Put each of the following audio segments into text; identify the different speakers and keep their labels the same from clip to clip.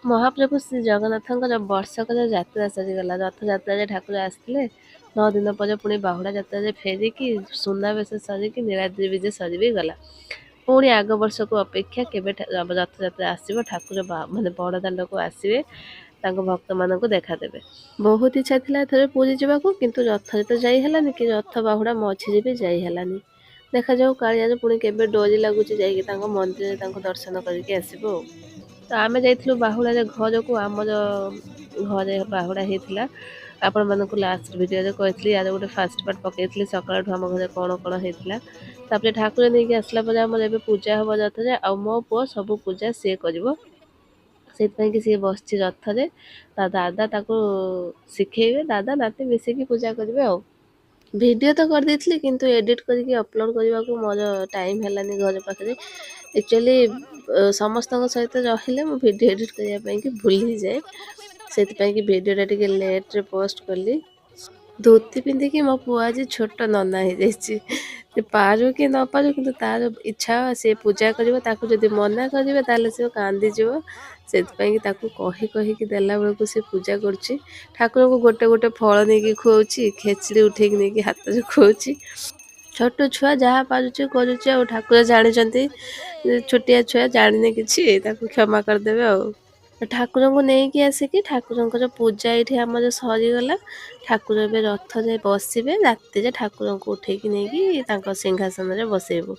Speaker 1: महाप्रभु श्री जगन्नाथଙ୍କର ବର୍ଷକର ଯାତ୍ରା ସରିଗଲା। ରଥଯାତ୍ରାରେ ଠାକୁର ଆସିଥିଲେ। 9 ଦିନ ପରେ ପୁଣି ବାହୁଡ଼ା ଯାତ୍ରାରେ ଫେରିକି ସୁନାବେଶ ସରିକି ନୀଳାଦ୍ରି ବିଜେ ସରି ବି ଗଲା। ପୁଣି ଆଗ ବର୍ଷକୁ ଅପେକ୍ଷା କେବେ ରଥଯାତ୍ରା ଆସିବ, ଠାକୁର ମାନେ ବଡ଼ଦାଣ୍ଡକୁ ଆସିବେ, ତାଙ୍କ ଭକ୍ତମାନଙ୍କୁ ଦେଖାଦେବେ। ବହୁତ ଇଚ୍ଛା ଥିଲା ଏଥର ପୁରୀ ଯିବାକୁ, କିନ୍ତୁ ରଥରେ ତ ଯାଇ ହେଲାନି, କି ରଥ ବାହୁଡ଼ା ମଝିରେ ବି ଯାଇ ହେଲାନି। ଦେଖାଯାଉ କାଳିଆର ପୁଣି କେବେ ଡୋରି ଲାଗୁଛି, ଯାଇକି ତାଙ୍କ ମନ୍ଦିରରେ ତାଙ୍କୁ ଦର୍ଶନ କରିକି ଆସିବୁ ଆଉ। ତ ଆମେ ଯାଇଥିଲୁ ବାହୁଡ଼ାରେ ଘରକୁ, ଆମର ଘରେ ବାହୁଡ଼ା ହେଇଥିଲା। ଆପଣମାନଙ୍କୁ ଲାଷ୍ଟ ଭିଡ଼ିଓରେ କହିଥିଲି, ୟାର ଗୋଟେ ଫାଷ୍ଟ ପାର୍ଟ ପକାଇଥିଲି, ସକାଳଠୁ ଆମ ଘରେ କ'ଣ କ'ଣ ହେଇଥିଲା। ତାପରେ ଠାକୁର ନେଇକି ଆସିଲା ପରେ ଆମର ଏବେ ପୂଜା ହେବ ରଥରେ, ଆଉ ମୋ ପୁଅ ସବୁ ପୂଜା ସିଏ କରିବ। ସେଇଥିପାଇଁକି ସିଏ ବସିଛି ରଥରେ, ତା ଦାଦା ତାକୁ ଶିଖେଇବେ, ଦାଦା ନାତି ମିଶିକି ପୂଜା କରିବେ ଆଉ। ଭିଡ଼ିଓ ତ କରିଦେଇଥିଲି, କିନ୍ତୁ ଏଡ଼ିଟ୍ କରିକି ଅପଲୋଡ଼ କରିବାକୁ ମୋର ଟାଇମ୍ ହେଲାନି ଘର ପାଖରେ। ଆକ୍ଚୁଆଲି ସମସ୍ତଙ୍କ ସହିତ ରହିଲେ ମୁଁ ଭିଡ଼ିଓ ଏଡ଼ିଟ୍ କରିବା ପାଇଁକି ଭୁଲି ହେଇଯାଏ। ସେଥିପାଇଁକି ଭିଡ଼ିଓଟା ଟିକେ ଲେଟ୍ରେ ପୋଷ୍ଟ କଲି। ଧୋତି ପିନ୍ଧିକି ମୋ ପୁଅ ଆଜି ଛୋଟ ନନା ହେଇଯାଇଛି। ସେ ପାରୁ କି ନ ପାରୁ, କିନ୍ତୁ ତାର ଇଚ୍ଛା ସିଏ ପୂଜା କରିବ। ତାକୁ ଯଦି ମନା କରିବେ ତାହେଲେ ସେ କାନ୍ଦିଯିବ। ସେଥିପାଇଁକି ତାକୁ କହିକି ଦେଲା ବେଳକୁ ସେ ପୂଜା କରୁଛି। ଠାକୁରଙ୍କୁ ଗୋଟେ ଗୋଟେ ଫଳ ନେଇକି ଖୁଆଉଛି, ଖେଚୁଡ଼ି ଉଠେଇକି ନେଇକି ହାତରେ ଖୁଆଉଛି। ଛୋଟ ଛୁଆ ଯାହା ପାରୁଛି କରୁଛି ଆଉ। ଠାକୁର ଜାଣିଛନ୍ତି, ଛୋଟିଆ ଛୁଆ ଜାଣିନି କିଛି, ତାକୁ କ୍ଷମା କରିଦେବେ ଆଉ। ଠାକୁରଙ୍କୁ ନେଇକି ଆସିକି ଠାକୁରଙ୍କର ପୂଜା ଏଇଠି ଆମର ସରିଗଲା। ଠାକୁର ଏବେ ରଥରେ ବସିବେ। ରାତିରେ ଠାକୁରଙ୍କୁ ଉଠେଇକି ନେଇକି ତାଙ୍କ ସିଂହାସନରେ ବସେଇବୁ।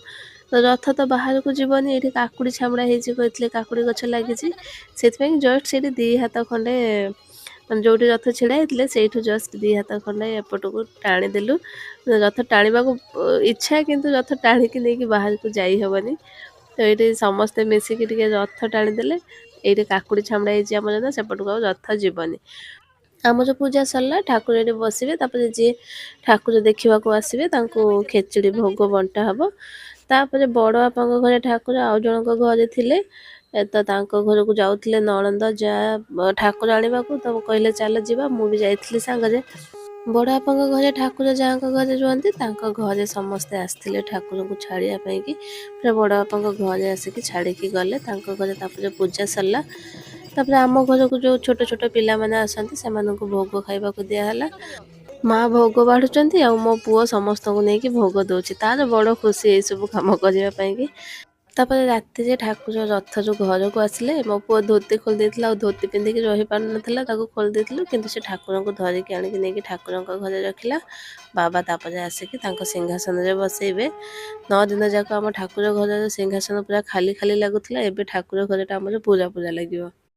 Speaker 1: ତ ରଥ ତ ବାହାରକୁ ଯିବନି, ଏଇଠି କାକୁଡ଼ି ଛାମୁଡ଼ା ହେଇଛି, କହିଥିଲେ କାକୁଡ଼ି ଗଛ ଲାଗିଛି। ସେଥିପାଇଁ ଜଷ୍ଟ ସେଇଠି 2 ହାତ ଖଣ୍ଡେ, ମାନେ ଯେଉଁଠି ରଥ ଛିଡ଼ା ହେଇଥିଲେ ସେଇଠୁ ଜଷ୍ଟ 2 ହାତ ଖଣ୍ଡେ ଏପଟକୁ ଟାଣିଦେଲୁ। ରଥ ଟାଣିବାକୁ ଇଚ୍ଛା, କିନ୍ତୁ ରଥ ଟାଣିକି ନେଇକି ବାହାରକୁ ଯାଇ ହେବନି। ତ ଏଇଠି ସମସ୍ତେ ମିଶିକି ଟିକେ ରଥ ଟାଣିଦେଲେ। ଏଇଠି କାକୁଡ଼ି ଛାମୁଡ଼ା ହେଇଛି ଆମର, ନା ସେପଟକୁ ଆଉ ରଥ ଯିବନି। ଆମର ପୂଜା ସରିଲା, ଠାକୁର ଏଠି ବସିବେ। ତାପରେ ଯିଏ ଠାକୁର ଦେଖିବାକୁ ଆସିବେ ତାଙ୍କୁ ଖେଚୁଡ଼ି ଭୋଗ ବଣ୍ଟା ହେବ। ତାପରେ ବଡ଼ ବାପାଙ୍କ ଘରେ ଠାକୁର ଆଉ ଜଣଙ୍କ ଘରେ ଥିଲେ, ତ ତାଙ୍କ ଘରକୁ ଯାଉଥିଲେ ନଣନ୍ଦ ଯାହା ଠାକୁର ଆଣିବାକୁ। ତ କହିଲେ ଚାଲ ଯିବା, ମୁଁ ବି ଯାଇଥିଲି ସାଙ୍ଗରେ। ବଡ଼ ବାପାଙ୍କ ଘରେ ଠାକୁର ଯାହାଙ୍କ ଘରେ ରୁହନ୍ତି, ତାଙ୍କ ଘରେ ସମସ୍ତେ ଆସିଥିଲେ ଠାକୁରଙ୍କୁ ଛାଡ଼ିବା ପାଇଁକି। ପୁରା ବଡ଼ ବାପାଙ୍କ ଘରେ ଆସିକି ଛାଡ଼ିକି ଗଲେ ତାଙ୍କ ଘରେ। ତାପରେ ପୂଜା ସରିଲା। ତାପରେ ଆମ ଘରକୁ ଯେଉଁ ଛୋଟ ଛୋଟ ପିଲାମାନେ ଆସନ୍ତି ସେମାନଙ୍କୁ ଭୋଗ ଖାଇବାକୁ ଦିଆହେଲା। ମା ଭୋଗ ବାଢ଼ୁଛନ୍ତି, ଆଉ ମୋ ପୁଅ ସମସ୍ତଙ୍କୁ ନେଇକି ଭୋଗ ଦେଉଛି। ତାର ବଡ଼ ଖୁସି ଏଇସବୁ କାମ କରିବା ପାଇଁକି। ତାପରେ ରାତିରେ ଠାକୁର ରଥରୁ ଘରକୁ ଆସିଲେ। ମୋ ପୁଅ ଧୋତି ଖୋଲି ଦେଇଥିଲା, ଆଉ ଧୋତି ପିନ୍ଧିକି ରହିପାରୁନଥିଲା, ତାକୁ ଖୋଲି ଦେଇଥିଲୁ। କିନ୍ତୁ ସେ ଠାକୁରଙ୍କୁ ଧରିକି ଆଣିକି ନେଇକି ଠାକୁରଙ୍କ ଘରେ ରଖିଲା। ବାବା ତାପରେ ଆସିକି ତାଙ୍କ ସିଂହାସନରେ ବସେଇବେ। 9 ଦିନ ଯାକ ଆମ ଠାକୁର ଘରର ସିଂହାସନ ପୁରା ଖାଲି ଖାଲି ଲାଗୁଥିଲା। ଏବେ ଠାକୁର ଘରଟା ଆମର ପୁରା ଲାଗିବ।